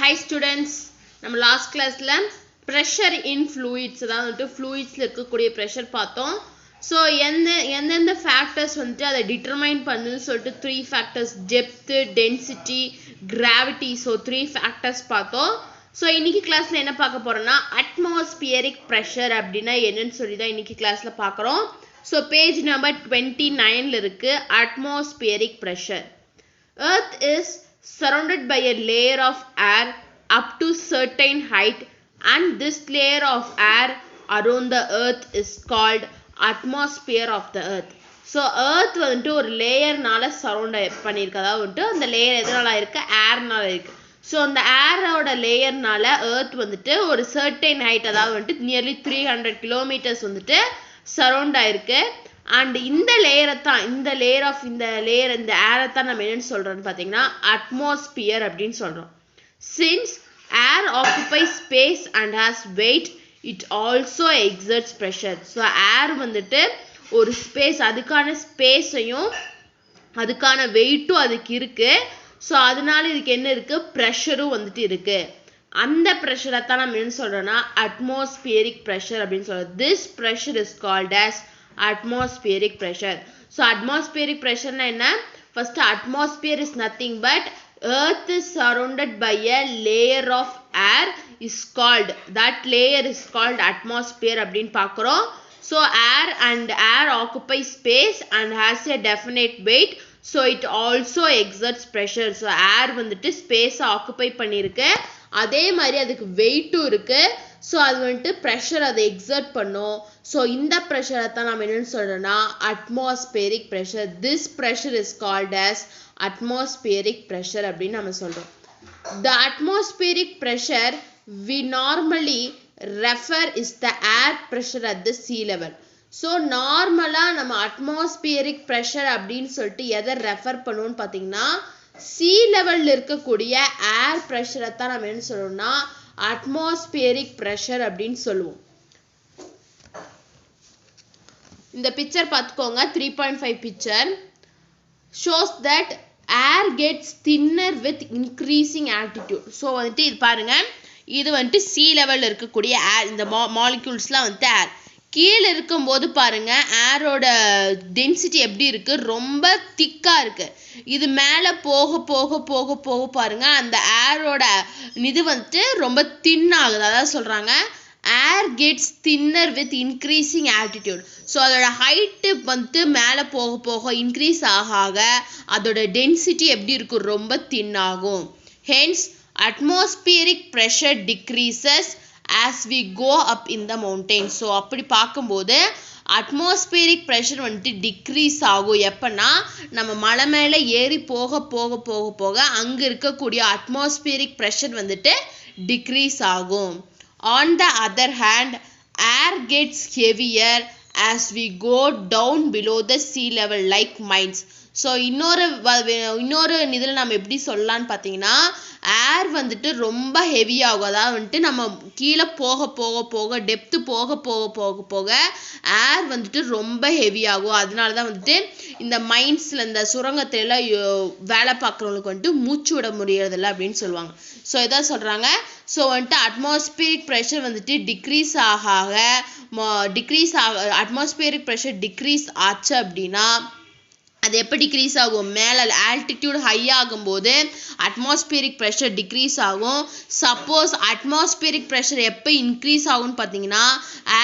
Hi students, நம்ம last classல pressure in fluids அதாவது fluidsல இருக்கக்கூடிய pressure பார்த்தோம். So எந்தெந்த factors வந்துட்டு அதை determine பண்ணுன்னு சொல்லிட்டு 3 factors depth, density, gravity. So 3 factors பார்த்தோம். So இன்னைக்கு கிளாஸ்ல என்ன பார்க்க போறோம்னா atmospheric pressure அப்படின்னா என்னன்னு சொல்லி தான் இன்னைக்கு கிளாஸ்ல பார்க்கறோம். So page number 29ல இருக்கு atmospheric pressure. Earth is surrounded by a layer of air up to certain height, and this layer of air around the earth is called atmosphere of the earth. So earth வந்துட்டு ஒரு லேயர்னால surround பண்ணியிருக்கு, அதாவது வந்துட்டு அந்த layer எதனால இருக்கு, ஏர்னால இருக்கு. So அந்த ஏரோட லேயர்னால earth வந்துட்டு ஒரு certain height, அதாவது வந்துட்டு நியர்லி 300 கிலோமீட்டர்ஸ் வந்துட்டு சரவுண்ட் ஆயிருக்கு. அண்ட் இந்த லேயரை தான் இந்த ஏரை தான் நம்ம என்னன்னு சொல்றோம்னு பார்த்தீங்கன்னா அட்மாஸ்பியர் அப்படின்னு சொல்றோம். Since air occupies space and has weight, it also exerts pressure. So air வந்துட்டு ஒரு ஸ்பேஸ், அதுக்கான ஸ்பேஸையும் அதுக்கான வெயிட்டும் அதுக்கு இருக்கு. ஸோ அதனால இதுக்கு என்ன இருக்கு, ப்ரெஷரும் வந்துட்டு இருக்கு. அந்த ப்ரெஷரை தான் நம்ம என்ன சொல்றோம்னா அட்மாஸ்பியரிக் ப்ரெஷர் அப்படின்னு சொல்றோம். This pressure is called as atmospheric pressure. So atmospheric pressure na enna, first atmosphere is nothing but earth is surrounded by a layer of air is called, that layer is called atmosphere அப்படினு பார்க்கறோம். So air occupies space and has a definite weight, so it also exerts pressure. So air வந்துட்டு space occupy பண்ணிருக்கு, அதே மாதிரி அதுக்கு வெயிட்டும் இருக்கு. So அது வந்துட்டு ப்ரெஷர் அதை எக்ஸர்ட் பண்ணும். ஸோ இந்த ப்ரெஷரை தான் நம்ம என்னன்னு சொல்றோம்னா atmospheric pressure. This pressure is called as atmospheric pressure அப்படின்னு நம்ம சொல்றோம். The atmospheric pressure we normally refer is the air pressure at the sea level. So நார்மலாக நம்ம அட்மாஸ்பியரிக் ப்ரெஷர் அப்படின்னு சொல்லிட்டு எதை ரெஃபர் பண்ணுவோம்னு பார்த்தீங்கன்னா sea level இருக்கக்கூடிய ஏர் ப்ரெஷரை தான் நம்ம என்ன சொல்றோம்னா atmospheric pressure அப்படின்னு சொல்லுவோம். இந்த பிக்சர் பார்த்துக்கோங்க, 3.5 picture shows that air gets thinner with increasing altitude. So வந்துட்டு இது பாருங்க, இது வந்துட்டு sea level இருக்கக்கூடிய ஏர், இந்த மாலிக்யூல்ஸ்லாம் வந்துட்டு ஏர். கீழே இருக்கும்போது பாருங்க ஏரோட டென்சிட்டி எப்படி இருக்கு, ரொம்ப திக்கா இருக்கு. இது மேலே போக போக போக போக பாருங்க அந்த ஏரோட இது வந்துட்டு ரொம்ப தின் ஆகுது. அதாவது சொல்றாங்க air gets thinner with increasing altitude. So அதோட ஹைட்டு வந்துட்டு மேலே போக போக இன்க்ரீஸ் ஆக அதோட டென்சிட்டி எப்படி இருக்கும், ரொம்ப தின் ஆகும். Hence atmospheric pressure decreases as we go up in the mountain. So அப்படி பார்க்கும்போது அட்மாஸ்பியரிக் ப்ரெஷர் வந்துட்டு டிக்ரீஸ் ஆகும். எப்பன்னா நம்ம மலை மேலே ஏறி போக போக போக போக அங்கே இருக்கக்கூடிய அட்மாஸ்பியரிக் ப்ரெஷர் வந்துட்டு டிக்ரீஸ் ஆகும். On the other hand air gets heavier as we go down below the sea level like mines. So இன்னொரு இதில் நம்ம எப்படி சொல்லலான்னு பார்த்தீங்கன்னா ஏர் வந்துட்டு ரொம்ப ஹெவி ஆகும். அதாவது வந்துட்டு நம்ம கீழே போக போக போக டெப்த்து போக போக போக போக ஏர் வந்துட்டு ரொம்ப ஹெவி ஆகும். அதனால தான் வந்துட்டு இந்த மைன்ஸில் இந்த சுரங்கத்தில வேலை பார்க்குறவங்களுக்கு வந்துட்டு மூச்சு விட முடியறதில்ல அப்படின்னு சொல்லுவாங்க. ஸோ இதான் சொல்கிறாங்க. ஸோ வந்துட்டு அட்மாஸ்பியரிக் ப்ரெஷர் வந்துட்டு டிக்ரீஸ் அட்மாஸ்பியரிக் ப்ரெஷர் டிக்ரீஸ் ஆச்சு அப்படின்னா அது எப்போ டிக்ரீஸ் ஆகும், மேலே ஆல்டிடியூட் ஹை ஆகும்போது அட்மாஸ்பியரிக் ப்ரெஷர் டிக்ரீஸ் ஆகும். சப்போஸ் அட்மாஸ்பியரிக் ப்ரெஷர் எப்போ இன்க்ரீஸ் ஆகும்னு பார்த்தீங்கன்னா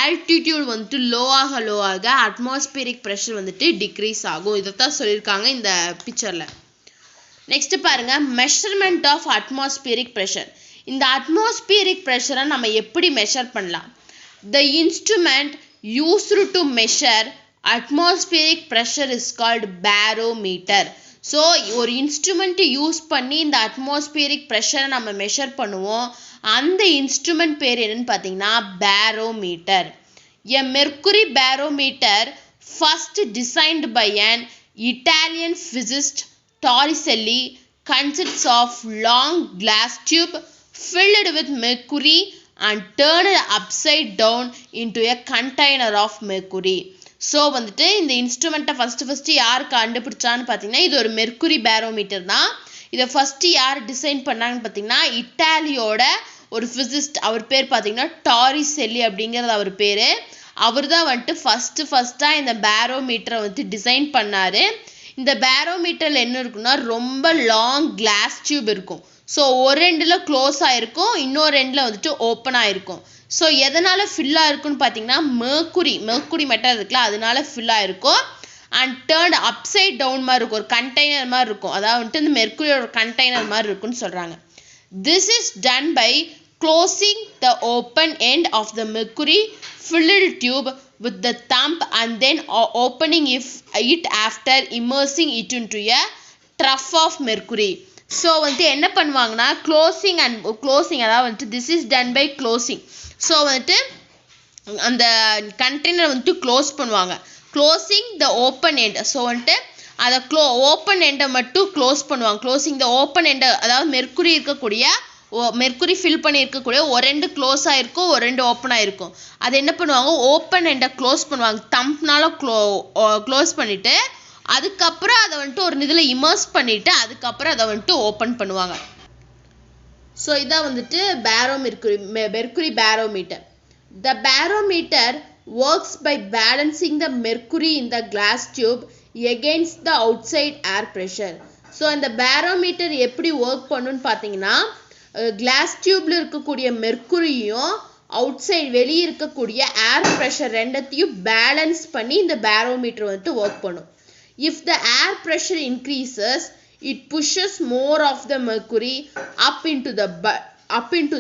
ஆல்டிடியூட் வந்துட்டு லோ ஆக அட்மாஸ்பியரிக் ப்ரெஷர் வந்துட்டு டிக்ரீஸ் ஆகும். இதைத்தான் சொல்லியிருக்காங்க இந்த பிக்சரில். நெக்ஸ்ட் பாருங்க, மெஷர்மெண்ட் ஆஃப் அட்மாஸ்பியரிக் ப்ரெஷர். இந்த அட்மாஸ்பியரிக் ப்ரெஷரை நம்ம எப்படி மெஷர் பண்ணலாம்? The instrument used to measure atmospheric pressure is called barometer. So ஒரு இன்ஸ்ட்ருமெண்ட் யூஸ் பண்ணி இந்த அட்மாஸ்பியரிக் ப்ரெஷரை நம்ம மெஷர் பண்ணுவோம். அந்த இன்ஸ்ட்ருமெண்ட் பேர் என்னன்னு பார்த்தீங்கன்னா barometer. A mercury barometer first designed by an Italian physicist Torricelli consists of long glass tube filled with mercury and turned upside down into a container of mercury. So வந்துட்டு இந்த இன்ஸ்ட்ருமெண்ட்டை first யார் கண்டுபிடிச்சான்னு பார்த்தீங்கன்னா இது ஒரு mercury barometer தான். இதை first யார் design பண்ணாங்கன்னு பார்த்தீங்கன்னா இட்டாலியோட ஒரு பிசிசிஸ்ட், அவர் பேர் பார்த்தீங்கன்னா டாரிசெல்லி அப்படிங்கிறது அவர் பேர். அவர் தான் வந்துட்டு ஃபர்ஸ்ட்டாக இந்த பேரோமீட்டரை வந்துட்டு டிசைன் பண்ணார். இந்த பேரோமீட்டரில் என்ன இருக்குன்னா ரொம்ப லாங் கிளாஸ் டியூப் இருக்கும். ஸோ ஒரு எண்டில் க்ளோஸ் ஆகிருக்கும், இன்னொரு எண்டில் வந்துட்டு ஓப்பன் ஆகிருக்கும். ஸோ எதனால் ஃபில் ஆகிருக்குன்னு பார்த்தீங்கன்னா மெர்க்குரி மெட்டல் இருக்குல்ல அதனால ஃபில் ஆகிருக்கும். அண்ட் டேர்ன்ட் அப்சைட் டவுன் மாதிரி இருக்கும், ஒரு கண்டெய்னர் மாதிரி இருக்கும். அதாவது வந்துட்டு இந்த மெர்க்குரியோட கண்டெய்னர் மாதிரி இருக்குன்னு சொல்கிறாங்க. This is done by closing the open end of the mercury filled tube with the thumb and then opening it after immersing it into a trough of mercury. So வந்து என்ன பண்ணுவாங்கன்னா closing அதாவது வந்துட்டு this is done by closing. So வந்துட்டு அந்த container வந்துட்டு close பண்ணுவாங்க. closing the open end. So வந்துட்டு அதை ஓப்பன் எண்டை மட்டும் க்ளோஸ் பண்ணுவாங்க. க்ளோசிங் த ஓப்பன் எண்டை, அதாவது மெர்க்குரி ஃபில் பண்ணி இருக்கக்கூடிய ஒரு ரெண்டு க்ளோஸ் ஆகிருக்கும், ஒரு ரெண்டு ஓப்பன் ஆகிருக்கும். அது என்ன பண்ணுவாங்க, ஓப்பன் எண்டை க்ளோஸ் பண்ணுவாங்க, தம்ப்னால க்ளோஸ் பண்ணிவிட்டு அதுக்கப்புறம் அதை வந்துட்டு ஒரு இதில் இமர்ஸ் பண்ணிவிட்டு அதுக்கப்புறம் அதை வந்துட்டு ஓப்பன் பண்ணுவாங்க. ஸோ இதான் வந்துட்டு mercury barometer. The barometer works by balancing the mercury in the glass tube against the outside air pressure. So இந்த பேரோமீட்டர் எப்படி ஒர்க் பண்ணுன்னு பார்த்தீங்கன்னா கிளாஸ் டியூப்ல இருக்கக்கூடிய மெர்க்குரியும் அவுட் சைட் வெளியே இருக்கக்கூடிய ஏர் ப்ரெஷர் ரெண்டத்தையும் பேலன்ஸ் பண்ணி இந்த பேரோமீட்டர் வந்துட்டு ஒர்க் பண்ணும். If the air pressure increases it pushes more of the mercury up into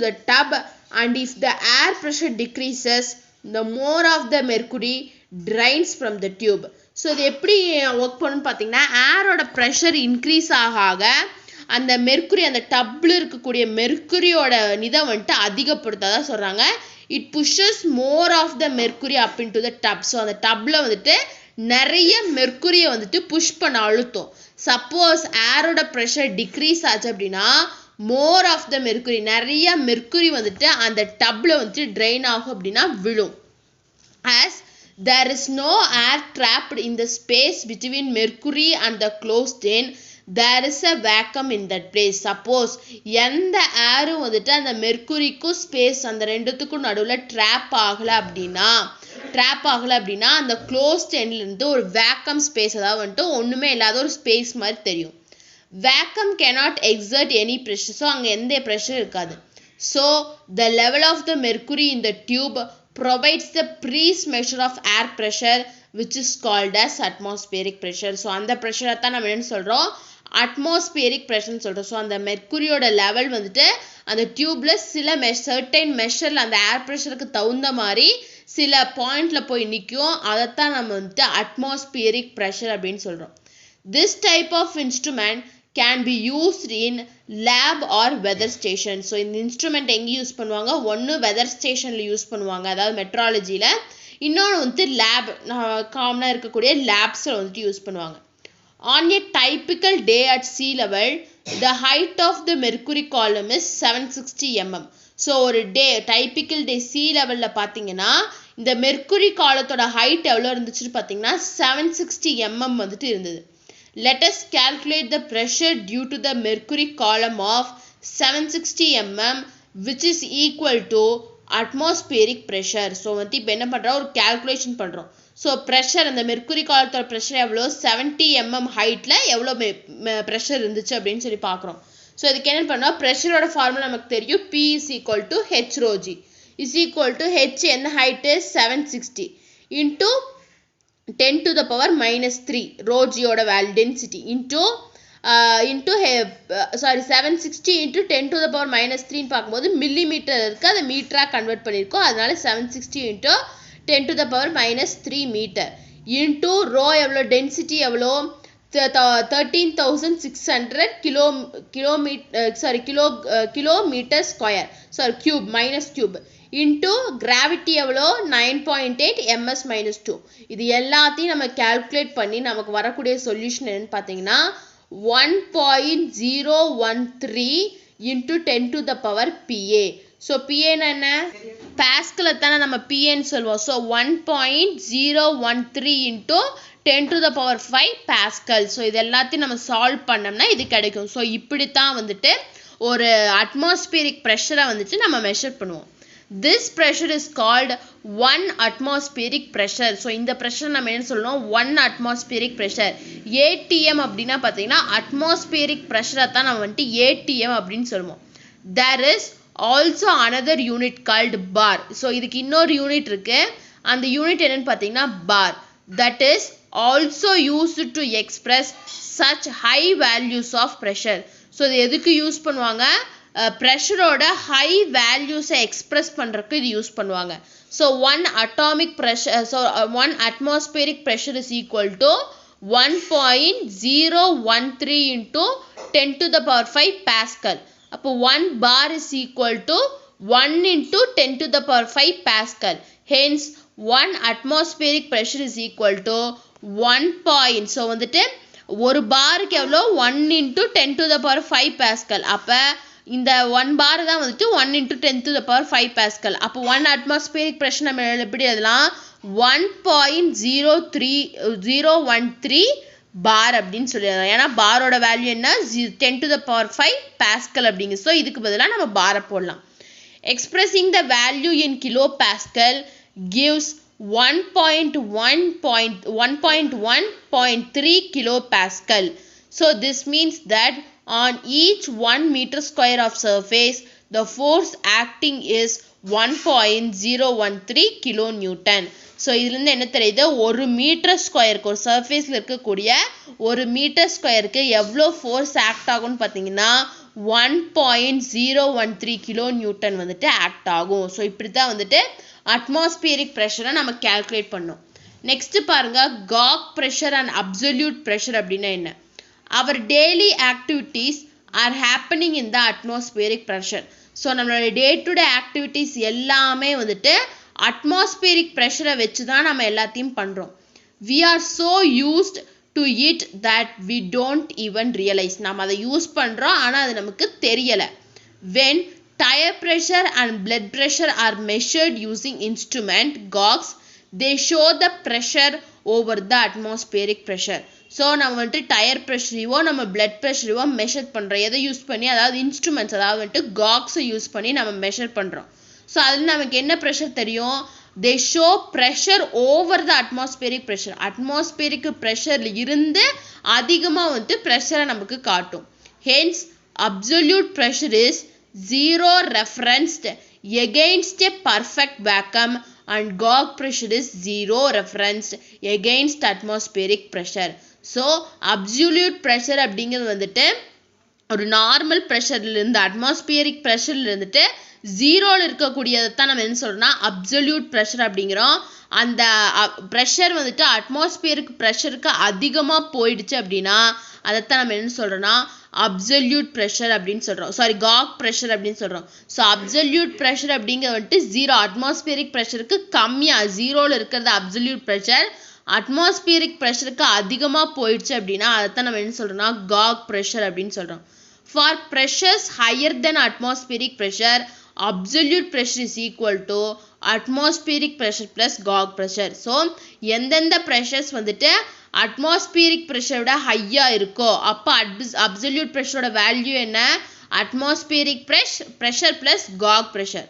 the tub, and if the air pressure decreases the more of the mercury drains from the tube. So இது எப்படி work பண்ணுன்னு பார்த்தீங்கன்னா ஏரோட pressure increase ஆக அந்த mercury அந்த டப்பில் இருக்கக்கூடிய மெர்க்குரியோட இதை வந்துட்டு அதிகப்படுத்தாதான் சொல்கிறாங்க. It pushes more of the mercury up into the tub. So அந்த டப்பில் வந்துட்டு நிறைய மெர்க்குரியை வந்துட்டு புஷ் பண்ண அழுத்தும். சப்போஸ் ஏரோட ப்ரெஷர் டிக்ரீஸ் ஆச்சு அப்படின்னா மோர் ஆஃப் த மெர்க்குரி, நிறைய மெர்க்குரி வந்துட்டு அந்த டப்பில் வந்துட்டு ட்ரெயின் ஆகும் அப்படின்னா விழும். as there is no air trapped in the space between mercury and the closed end, there is a vacuum in that place. Suppose எந்த ஏரும் வந்துட்டு அந்த மெர்க்குரிக்கும் ஸ்பேஸ் அந்த ரெண்டுத்துக்கும் நடுவில் ட்ராப் ஆகலை அப்படின்னா அந்த க்ளோஸ்ட் எண்ட்லேருந்து ஒரு வேக்கம் ஸ்பேஸ், அதாவது வந்துட்டு ஒன்றுமே இல்லாத ஒரு ஸ்பேஸ் மாதிரி தெரியும். Vacuum cannot exert any pressure. So அங்கே எந்த ப்ரெஷர் இருக்காது. So the level of the mercury in the tube provides the precise measure of air pressure which is called as atmospheric pressure. So அந்த ப்ரெஷரை தான் நம்ம என்னன்னு சொல்கிறோம், அட்மாஸ்பியரிக் ப்ரெஷர்னு சொல்கிறோம். ஸோ அந்த மெர்க்குரியோட லெவல் வந்துட்டு அந்த டியூப்ல சில சர்டைன் மெஷரில் அந்த ஏர் ப்ரெஷருக்கு தகுந்த மாதிரி சில பாயிண்ட்ல போய் நிற்கும். அதைத்தான் நம்ம வந்துட்டு அட்மாஸ்பியரிக் ப்ரெஷர் அப்படின்னு சொல்கிறோம். This type of instrument can be used in lab or weather station. So இந்த இன்ஸ்ட்ருமெண்ட் எங்கே யூஸ் பண்ணுவாங்க, ஒன்று வெதர் ஸ்டேஷனில் யூஸ் பண்ணுவாங்க, அதாவது மெட்ராலஜியில். இன்னொன்று வந்துட்டு லேப் காமனாக இருக்கக்கூடிய லேப்ஸில் வந்துட்டு யூஸ் பண்ணுவாங்க. On a typical day at sea level, the height of the mercury column is 760 mm. So ஒரு டைப்பிக்கல் டே சி லெவலில் பார்த்தீங்கன்னா இந்த மெர்க்குரி காலத்தோட ஹைட் எவ்வளோ இருந்துச்சுன்னு பார்த்தீங்கன்னா 760 mm வந்துட்டு இருந்தது. Let us calculate the pressure due to the mercury column of 760 mm which is equal to atmospheric pressure. So வந்து இப்போ என்ன பண்ணுறோம், ஒரு கேல்குலேஷன் பண்ணுறோம். ஸோ ப்ரெஷர் அந்த மெர்க்குரி காலத்தோட ப்ரெஷர் எவ்வளோ, 70 mm ஹைட்டில் எவ்வளோ ப்ரெஷர் இருந்துச்சு அப்படின்னு சொல்லி பார்க்குறோம். ஸோ இதுக்கு என்ன பண்ணோம், ப்ரெஷரோட ஃபார்முலா நமக்கு தெரியும். P is equal to H rho G is equal to H என்ன height 760 into 10 to the power minus 3 rho G ஓட value density into 760 into 10 to the power minus 3 பார்க்கும்போது மில்லிமீட்டர் இருக்குது, அதை மீட்டராக கன்வெர்ட் பண்ணியிருக்கோம். அதனால 760 into 10 to the power minus 3 metre into rho எவ்வளோ, density எவ்வளோ 13,600 kilometre square, cube minus cube into gravity எவ்வளோ 9.8 ms minus 2. இது எல்லாத்தையும் நம்ம கால்குலேட் பண்ணி நமக்கு வரக்கூடிய சொல்யூஷன் என்னன்னு பார்த்தீங்கன்னா 1.013 into 10 to the power PA. So PA என்ன பாஸ்கலை தானே நம்ம பின்னு சொல்லுவோம். So 1.013 into 10 to the power 5 pascal. So இது எல்லாத்தையும் நம்ம சால்வ் பண்ணோம்னா இது கிடைக்கும். ஸோ இப்படித்தான் வந்துட்டு ஒரு அட்மாஸ்பியரிக் ப்ரெஷரை வந்துட்டு நம்ம மெஷர் பண்ணுவோம். This pressure is called 1 atmospheric pressure. So இந்த ப்ரெஷர் நம்ம என்ன சொல்லணும், 1 atmospheric pressure. ATM அப்படின்னா பார்த்தீங்கன்னா அட்மாஸ்பியரிக் ப்ரெஷரை தான் நம்ம வந்துட்டு ATM அப்படின்னு சொல்லுவோம். There is also another unit called bar. So இதுக்கு இன்னொரு யூனிட் இருக்கு. அந்த யூனிட் என்னன்னு பார்த்தீங்கன்னா bar. That is also used to express such high values of pressure. So இது எதுக்கு யூஸ் பண்ணுவாங்க, ப்ரெஷரோட ஹை வேல்யூஸை எக்ஸ்பிரஸ் பண்ணுறதுக்கு இது யூஸ் பண்ணுவாங்க. So 1 atomic pressure, so 1 atmospheric pressure is equal to 1.013 into 10 to the power 5 pascal. அப்போ 1 bar is equal to 1 into 10 to the power 5 pascal. Hence 1 atmospheric pressure is equal to 1 point. So வந்துட்டு ஒரு பாருக்கு எவ்வளோ, 1 into 10 to the power 5 pascal. அப்போ இந்த 1 பார் தான் வந்துட்டு 1 into 10 to the power 5 pascal. அப்போ 1 atmospheric pressure நம்ம எப்படி எழுதலாம், 1.013 பார் அப்படின்னு சொல்லிடலாம். ஏன்னா பாரோட வேல்யூ என்ன, 10 to the power 5 pascal அப்படிங்க. ஸோ இதுக்கு பதிலாக நம்ம பாரை போடலாம். Expressing the value in kilopascal gives 1.1.3 kilopascal. So this means that on each 1 meter square of surface, the force acting is 1.013 kilonewton. So இதுலேருந்து என்ன தெரியுது, ஒரு மீட்டர் ஸ்கொயருக்கு, ஒரு சர்ஃபேஸில் இருக்கக்கூடிய ஒரு மீட்டர் ஸ்கொயருக்கு எவ்வளோ ஃபோர்ஸ் ஆக்ட் ஆகும்னு பார்த்தீங்கன்னா 1.013 kilonewton வந்துட்டு ஆக்ட் ஆகும். ஸோ இப்படி தான் வந்துட்டு அட்மாஸ்பியரிக் ப்ரெஷரை நம்ம கேல்குலேட் பண்ணோம். நெக்ஸ்ட் பாருங்க, காக் ப்ரெஷர் அண்ட் அப்சல்யூட் ப்ரெஷர் அப்படின்னா என்ன. Our daily activities are happening in the atmospheric pressure. So நம்மளோட டே டு டே ஆக்டிவிட்டீஸ் எல்லாமே வந்துட்டு அட்மாஸ்பியரிக் ப்ரெஷரை வச்சு தான் நம்ம எல்லாத்தையும் பண்ணுறோம். We are so used to it that we don't even realize. நம்ம அதை யூஸ் பண்ணுறோம், ஆனால் அது நமக்கு தெரியலை. When tire pressure and blood pressure are measured using instrument gauges, they show the pressure over the atmospheric pressure. So நம்ம வந்துட்டு tyre ப்ரெஷரையோ நம்ம பிளட் ப்ரெஷரையோ மெஷர் பண்ணுறோம். எதை யூஸ் பண்ணி, அதாவது இன்ஸ்ட்ருமெண்ட்ஸ், அதாவது வந்துட்டு காக்ஸை யூஸ் பண்ணி நம்ம மெஷர் பண்ணுறோம். ஸோ அதில் நமக்கு என்ன ப்ரெஷர் தெரியும், they show pressure over the atmospheric pressure. Atmospheric ப்ரெஷரில் இருந்து அதிகமாக வந்துட்டு ப்ரெஷரை நமக்கு காட்டும். Hence absolute pressure is 0 referenced against a perfect vacuum and gauge pressure is 0 referenced against atmospheric pressure. So absolute pressure அப்படிங்கிறது வந்துட்டு ஒரு நார்மல் ப்ரெஷர்லேருந்து, அட்மாஸ்பியரிக் ப்ரெஷரில் இருந்துட்டு 0ல் இருக்கக்கூடியதை தான் நம்ம என்ன சொல்கிறோம்னா அப்சல்யூட் ப்ரெஷர் அப்படிங்கிறோம். அந்த ப்ரெஷர் வந்துட்டு அட்மாஸ்பியருக்கு ப்ரெஷருக்கு அதிகமாக போயிடுச்சு அப்படின்னா அதைத்தான் நம்ம என்ன சொல்கிறோம்னா அப்சல்யூட் ப்ரெஷர் அப்படின்னு சொல்கிறோம். சாரி, காக் ப்ரெஷர் அப்படின்னு சொல்கிறோம். ஸோ அப்சல்யூட் ப்ரெஷர் அப்படிங்கிறது வந்துட்டு 0, அட்மாஸ்பியரிக் ப்ரெஷருக்கு கம்மியாக 0ல் இருக்கிறது அப்சல்யூட் ப்ரெஷர். அட்மாஸ்பியரிக் ப்ரெஷருக்கு அதிகமாக போயிடுச்சு அப்படின்னா அதைத்தான் நம்ம என்ன சொல்கிறோம்னா காக் ப்ரெஷர் அப்படின்னு சொல்கிறோம். For pressures higher then atmospheric pressure, absolute pressure is equal to atmospheric pressure plus gauge pressure. So எந்தெந்த ப்ரெஷர்ஸ் வந்துட்டு அட்மாஸ்பியரிக் ப்ரெஷரோட ஹையாக இருக்கோ அப்போ அப்சல்யூட் ப்ரெஷரோட வேல்யூ என்ன, atmospheric pressure plus gauge pressure.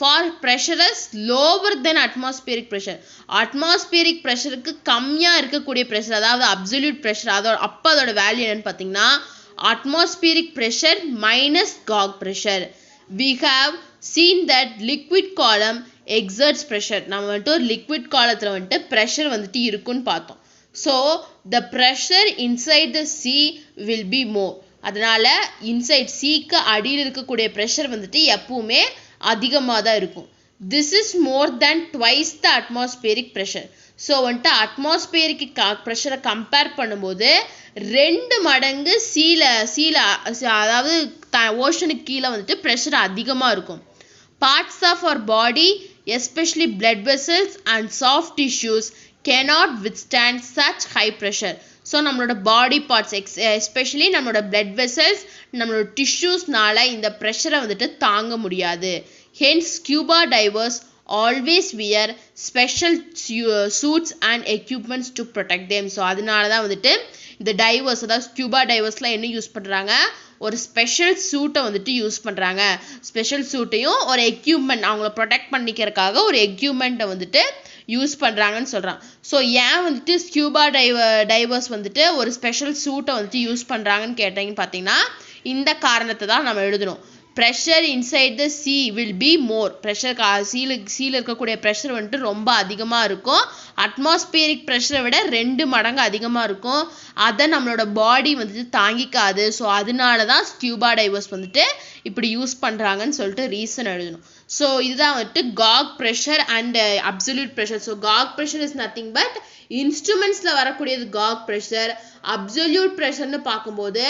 For pressure is lower than atmospheric pressure, atmospheric pressureக்கு கம்மியாக இருக்கக்கூடிய pressure, அதாவது absolute pressure, அதோட வேல்யூ என்னன்னு பார்த்தீங்கன்னா atmospheric pressure minus gauge pressure. We have seen that liquid column exerts pressure. நம்ம வந்துட்டு ஒரு liquid காலத்தில் வந்துட்டு ப்ரெஷர் வந்துட்டு இருக்குன்னு பார்த்தோம். So the pressure inside the sea will be more. அதனால இன்சைட் சீக்கு அடியில் இருக்கக்கூடிய ப்ரெஷர் வந்துட்டு எப்பவுமே அதிகமாக தான் இருக்கும். This is more than twice the atmospheric pressure. So வந்துட்டு அட்மாஸ்பியரிக்கு ப்ரெஷரை கம்பேர் பண்ணும்போது 2 மடங்கு அதாவது ஓஷனுக்கு கீழே வந்துட்டு ப்ரெஷர் அதிகமாக இருக்கும். Parts of our body especially blood vessels and soft tissues cannot withstand such high pressure. So நம்மளோட பாடி பார்ட்ஸ் எஸ்பெஷலி நம்மளோட blood vessels, நம்மளோட டிஷ்யூஸ்னால இந்த ப்ரெஷரை வந்துட்டு தாங்க முடியாது. Hence, scuba divers always wear special suits and equipments to protect them. So அதனால தான் வந்துட்டு இந்த டைவர்ஸ், அதாவது ஸ்கியூபா டைவர்ஸ்லாம் என்ன யூஸ் பண்ணுறாங்க, ஒரு ஸ்பெஷல் சூட்டை வந்துட்டு யூஸ் பண்ணுறாங்க. ஸ்பெஷல் சூட்டையும் ஒரு எக்யூப்மெண்ட், அவங்கள ப்ரொடெக்ட் பண்ணிக்கிறதுக்காக ஒரு எக்யூப்மெண்ட்டை வந்துட்டு யூஸ் பண்ணுறாங்கன்னு சொல்கிறான். ஸோ ஏன் வந்துட்டு ஸ்கியூபா டைவர்ஸ் வந்துட்டு ஒரு ஸ்பெஷல் சூட்டை வந்துட்டு யூஸ் பண்ணுறாங்கன்னு கேட்டீங்கன்னு பார்த்தீங்கன்னா இந்த காரணத்தை தான் நம்ம எழுதணும். Pressure inside the sea will be more. Pressure சீல இருக்கக்கூடிய ப்ரெஷர் வந்துட்டு ரொம்ப அதிகமாக இருக்கும். அட்மாஸ்பியரிக் ப்ரெஷரை விட 2 மடங்கு அதிகமாக இருக்கும். அதை நம்மளோட பாடி வந்துட்டு தாங்கிக்காது. ஸோ அதனால தான் ஸ்கியூபா டைவர்ஸ் வந்துட்டு இப்படி யூஸ் பண்ணுறாங்கன்னு சொல்லிட்டு ரீசன் எழுதணும். ஸோ இதுதான் வந்துட்டு gauge pressure and absolute pressure. So gauge pressure is nothing but இன்ஸ்ட்ருமெண்ட்ஸில் வரக்கூடியது காக் ப்ரெஷர். அப்சல்யூட் ப்ரெஷர்னு பார்க்கும்போது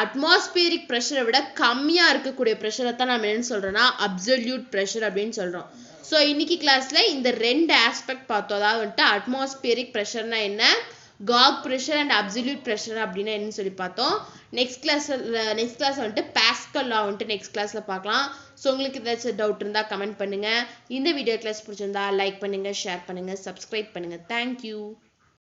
அட்மாஸ்பியரிக் ப்ரெஷரை விட கம்மியாக இருக்கக்கூடிய ப்ரெஷரை தான் நம்ம என்ன சொல்கிறோன்னா அப்சல்யூட் ப்ரெஷர் அப்படின்னு சொல்கிறோம். ஸோ இன்னைக்கு கிளாஸில் இந்த 2 ஆஸ்பெக்ட் பார்த்தோம். அதாவது வந்துட்டு அட்மாஸ்பியரிக் ப்ரெஷர்னா என்ன, காக் ப்ரெஷர் அண்ட் அப்சல்யூட் ப்ரெஷர் அப்படின்னா என்னன்னு சொல்லி பார்த்தோம். நெக்ஸ்ட் கிளாஸ் வந்துட்டு பாஸ்கல் லா வந்துட்டு நெக்ஸ்ட் கிளாஸில் பார்க்கலாம். ஸோ உங்களுக்கு ஏதாச்சும் டவுட் இருந்தால் கமெண்ட் பண்ணுங்கள். இந்த வீடியோ கிளாஸ் பிடிச்சிருந்தா லைக் பண்ணுங்கள், ஷேர் பண்ணுங்கள், சப்ஸ்கிரைப் பண்ணுங்கள். தேங்க்யூ.